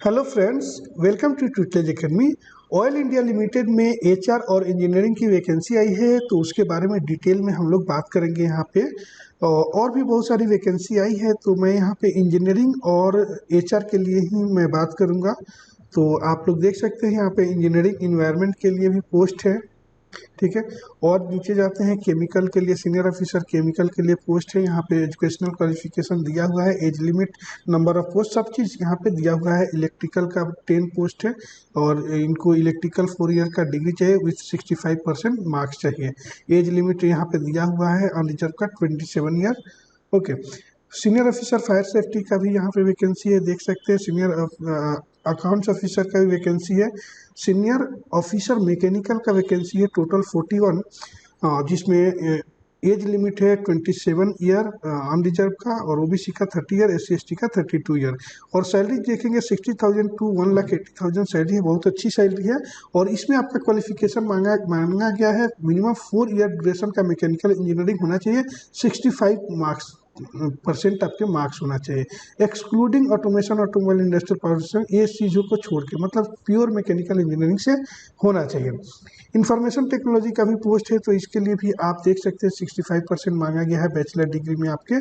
Hello friends, welcome to ट्यूटेज academy. Oil India limited में HR और इंजीनियरिंग की वैकेंसी आई है, तो उसके बारे में डिटेल में हम लोग बात करेंगे यहाँ पे। और भी बहुत सारी वैकेंसी आई है, तो मैं यहाँ पे इंजीनियरिंग और एचआर के लिए ही मैं बात करूँगा। तो आप लोग देख सकते हैं यहाँ पे इंजीनियरिंग इन्वायरमेंट के लिए भी पोस्ट है, ठीक है। और नीचे जाते हैं, केमिकल के लिए सीनियर ऑफिसर केमिकल के लिए पोस्ट है। यहाँ पे एजुकेशनल क्वालिफिकेशन दिया हुआ है, age limit, number of post, सब चीज़ यहाँ पे दिया हुआ है। इलेक्ट्रिकल का 10 पोस्ट है और इनको इलेक्ट्रिकल 4 ईयर का डिग्री चाहिए विथ 65% मार्क्स चाहिए। एज लिमिट यहाँ पे दिया हुआ है अनरिजर्व का 27 year. Okay. Senior officer fire safety का भी यहाँ पे वैकेंसी है, देख सकते हैं। सीनियर अकाउंट्स ऑफिसर का भी वैकेंसी है। सीनियर ऑफिसर मैकेनिकल का वैकेंसी है टोटल 41, जिसमें एज लिमिट है 27 ईयर अनरिजर्व का, और ओबीसी का 30 ईयर, SC/ST का 32 ईयर। और सैलरी देखेंगे 60,000 टू 1,80,000 सैलरी है, बहुत अच्छी सैलरी है। और इसमें आपका क्वालिफिकेशन मांगा गया है, मिनिमम 4 ईयर ड्यूरेशन का मैकेनिकल इंजीनियरिंग होना चाहिए, 65% आपके मार्क्स होना चाहिए, excluding automation, automobile, industrial power, ये चीज़ों को छोड़ के, मतलब प्योर मैकेनिकल इंजीनियरिंग से होना चाहिए। इंफॉर्मेशन टेक्नोलॉजी का भी पोस्ट है, तो इसके लिए भी आप देख सकते हैं 65% मांगा गया है बैचलर डिग्री में आपके।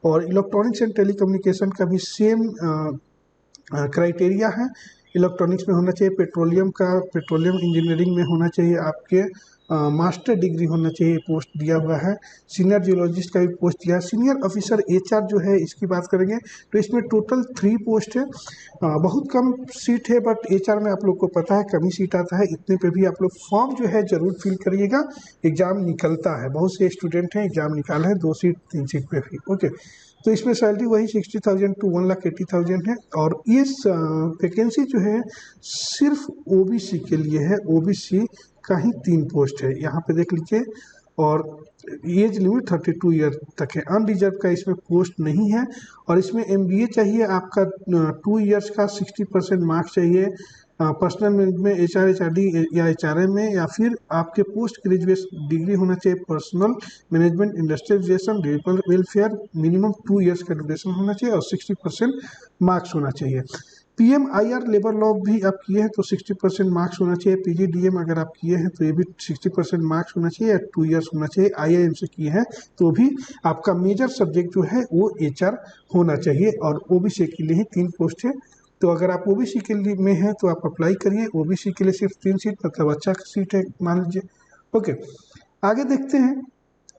और इलेक्ट्रॉनिक्स एंड टेलीकम्युनिकेशन का भी सेम क्राइटेरिया है, इलेक्ट्रॉनिक्स में होना चाहिए। पेट्रोलियम इंजीनियरिंग में होना चाहिए आपके मास्टर डिग्री होना चाहिए, पोस्ट दिया हुआ है। सीनियर जियोलॉजिस्ट का भी पोस्ट दिया है। सीनियर ऑफिसर एचआर जो है, इसकी बात करेंगे तो इसमें टोटल 3 पोस्ट है। बहुत कम सीट है, बट एचआर में आप लोग को पता है कम ही सीट आता है। इतने पे भी आप लोग फॉर्म जो है ज़रूर फिल करिएगा, एग्ज़ाम निकलता है। बहुत से स्टूडेंट हैं एग्ज़ाम निकाले हैं 2 सीट 3 सीट पे भी। ओके, तो इसमें सैलरी वही 60,000 टू 1,80,000 है। और ये वैकेंसी जो है सिर्फ ओबीसी के लिए है, ओबीसी का ही 3 पोस्ट है, यहाँ पे देख लीजिए। और एज लिमिट 32 ईयर तक है, अनरिजर्व का इसमें पोस्ट नहीं है। और इसमें एमबीए चाहिए आपका 2 ईयर्स का, 60% मार्क्स चाहिए। पर्सनल मैनेजमेंट, HRD या HRM में, या फिर आपके पोस्ट ग्रेजुएट डिग्री होना चाहिए personal management, industrialisation, rural welfare, minimum 2 years का ड्यूरेशन होना चाहिए और 60% मार्क्स होना चाहिए। PMIR लेबर लॉ भी आप किए हैं तो 60% मार्क्स होना चाहिए। PGDM अगर आप किए हैं तो ये भी 60% मार्क्स होना चाहिए या 2 ईयर्स होना चाहिए। IIM से किए हैं तो भी आपका मेजर सब्जेक्ट जो है वो HR होना चाहिए। और OBC के लिए ही 3 पोस्ट है, तो अगर आप OBC के लिए में हैं तो आप अप्लाई करिए। OBC के लिए सिर्फ 3 सीट, मतलब अच्छा सीट है मान लीजिए। ओके, आगे देखते हैं।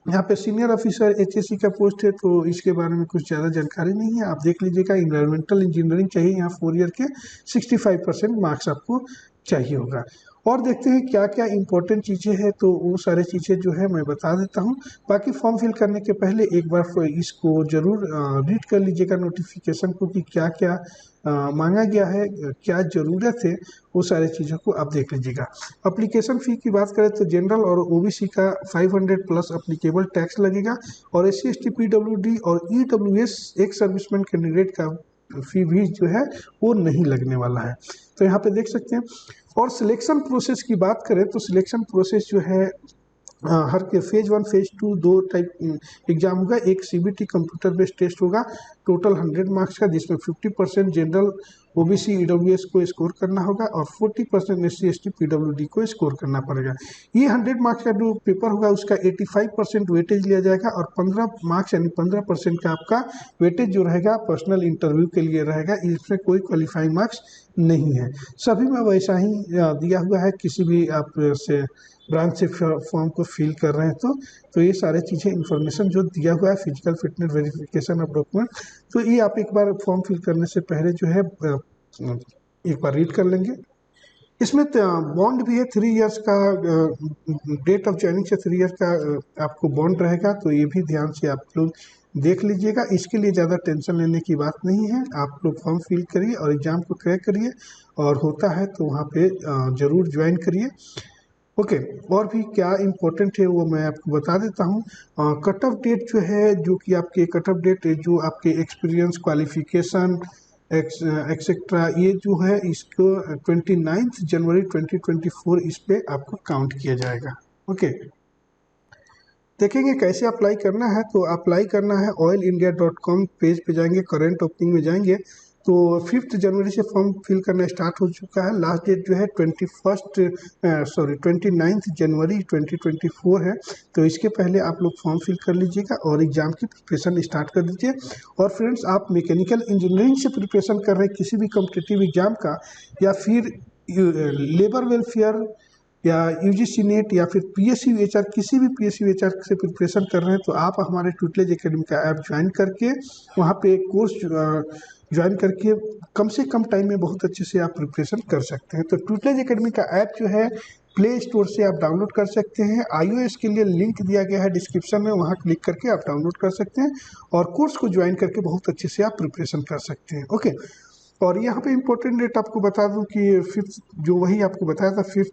यहाँ पे सीनियर ऑफिसर HSC का पोस्ट है, तो इसके बारे में कुछ ज़्यादा जानकारी नहीं है, आप देख लीजिएगा। इन्वायरमेंटल इंजीनियरिंग चाहिए यहाँ 4 ईयर के, 65% मार्क्स आपको चाहिए होगा। और देखते हैं क्या क्या इंपॉर्टेंट चीज़ें हैं, तो वो सारी चीज़ें जो है मैं बता देता हूँ। बाकी फॉर्म फिल करने के पहले एक बार इसको ज़रूर रीड कर लीजिएगा नोटिफिकेशन को, कि क्या क्या मांगा गया है, क्या ज़रूरत है, वो सारी चीज़ों को आप देख लीजिएगा। अप्लीकेशन फ़ी की बात करें तो जनरल और OBC का 500 प्लस अप्लीकेबल टैक्स लगेगा। और SC/ST, PWD और EWS एक सर्विसमैन कैंडिडेट का फी भी जो है वो नहीं लगने वाला है, तो यहाँ पे देख सकते हैं। और सिलेक्शन प्रोसेस की बात करें तो सिलेक्शन प्रोसेस जो है, हर के फेज 1 फेज 2 दो टाइप एग्जाम होगा। एक CBT कंप्यूटर बेस्ड टेस्ट होगा टोटल 100 मार्क्स का, जिसमें 50% जनरल OBC EWS को स्कोर करना होगा और 40% SC/ST PWD को स्कोर करना पड़ेगा। ये 100 मार्क्स का जो पेपर होगा उसका 85% वेटेज लिया जाएगा, और 15 मार्क्स यानी 15% का आपका वेटेज जो रहेगा पर्सनल इंटरव्यू के लिए रहेगा। इसमें कोई क्वालिफाइंग मार्क्स नहीं है, सभी में वैसा ही दिया हुआ है। किसी भी आप से ब्रांच से फॉर्म को फिल कर रहे हैं तो ये सारे चीज़ें इन्फॉर्मेशन जो दिया हुआ है, physical fitness, verification of document, तो ये आप एक बार फॉर्म फिल करने से पहले जो है एक बार रीड कर लेंगे। इसमें बॉन्ड भी है 3 इयर्स का, डेट ऑफ ज्वाइनिंग से 3 ईयर का आपको बॉन्ड रहेगा, तो ये भी ध्यान से आप लोग देख लीजिएगा। इसके लिए ज़्यादा टेंशन लेने की बात नहीं है, आप लोग फॉर्म फिल करिए और एग्ज़ाम को क्रैक करिए, और होता है तो वहाँ पे ज़रूर ज्वाइन करिए। ओके, और भी क्या इम्पोर्टेंट है वो मैं आपको बता देता हूँ। कट ऑफ डेट जो है, जो कि आपके कट ऑफ डेट जो आपके एक्सपीरियंस, क्वालिफिकेशन एक्सेट्रा, ये जो है इसको 29 जनवरी 2024 इस पे आपको काउंट किया जाएगा। ओके, देखेंगे कैसे अप्लाई करना है। तो अप्लाई करना है oilindia.com पेज पे जाएंगे, करंट ओपनिंग में जाएंगे तो 5 जनवरी से फॉर्म फिल करना स्टार्ट हो चुका है। लास्ट डेट जो है 29 जनवरी 2024 है। तो इसके पहले आप लोग फॉर्म फिल कर लीजिएगा और एग्ज़ाम की प्रिपरेशन स्टार्ट कर दीजिए। और फ्रेंड्स, आप मैकेनिकल इंजीनियरिंग से प्रिपरेशन कर रहे हैं किसी भी कॉम्पिटिटिव एग्जाम का, या फिर लेबर वेलफेयर या यूजीसी नेट या फिर PSU HR, किसी भी PSU HR से प्रिपरेशन कर रहे हैं, तो आप हमारे ट्यूटलेज एकेडमी का ऐप ज्वाइन करके वहाँ पे कोर्स ज्वाइन करके कम से कम टाइम में बहुत अच्छे से आप प्रिपरेशन कर सकते हैं। तो ट्यूटलेज एकेडमी का ऐप जो है प्ले स्टोर से आप डाउनलोड कर सकते हैं। iOS के लिए लिंक दिया गया है डिस्क्रिप्शन में, वहाँ क्लिक करके आप डाउनलोड कर सकते हैं और कोर्स को ज्वाइन करके बहुत अच्छे से आप प्रिपरेशन कर सकते हैं। ओके, और यहाँ पे इम्पोर्टेंट डेट आपको बता दूं कि 5 जो वही आपको बताया था 5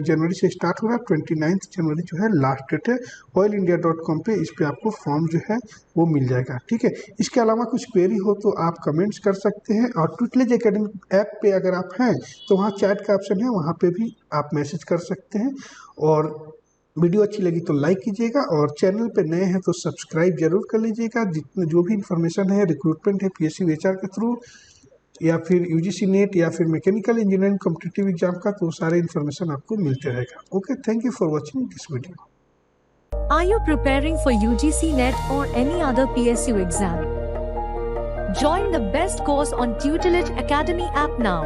जनवरी से स्टार्ट हो रहा है, 29 जनवरी जो है लास्ट डेट है। oilindia.com पे इस पे आपको फॉर्म जो है वो मिल जाएगा, ठीक है। इसके अलावा कुछ क्वेरी हो तो आप कमेंट्स कर सकते हैं, और ट्यूटलेज एकेडमी ऐप पे अगर आप हैं तो वहाँ चैट का ऑप्शन है, वहाँ पे भी आप मैसेज कर सकते हैं। और वीडियो अच्छी लगी तो लाइक कीजिएगा, और चैनल पे नए हैं तो सब्सक्राइब जरूर कर लीजिएगा। जितने जो भी इन्फॉर्मेशन है, रिक्रूटमेंट है PSU HR के थ्रू या फिर UGC नेट या फिर मैकेनिकल इंजीनियरिंग कॉम्पिटिटिव एग्जाम का, तो सारे इन्फॉर्मेशन आपको मिलते रहेगा। Okay, thank you for watching this video. Are you preparing for UGC NET or any other PSU exam? Join the best course on Tutelage Academy app now.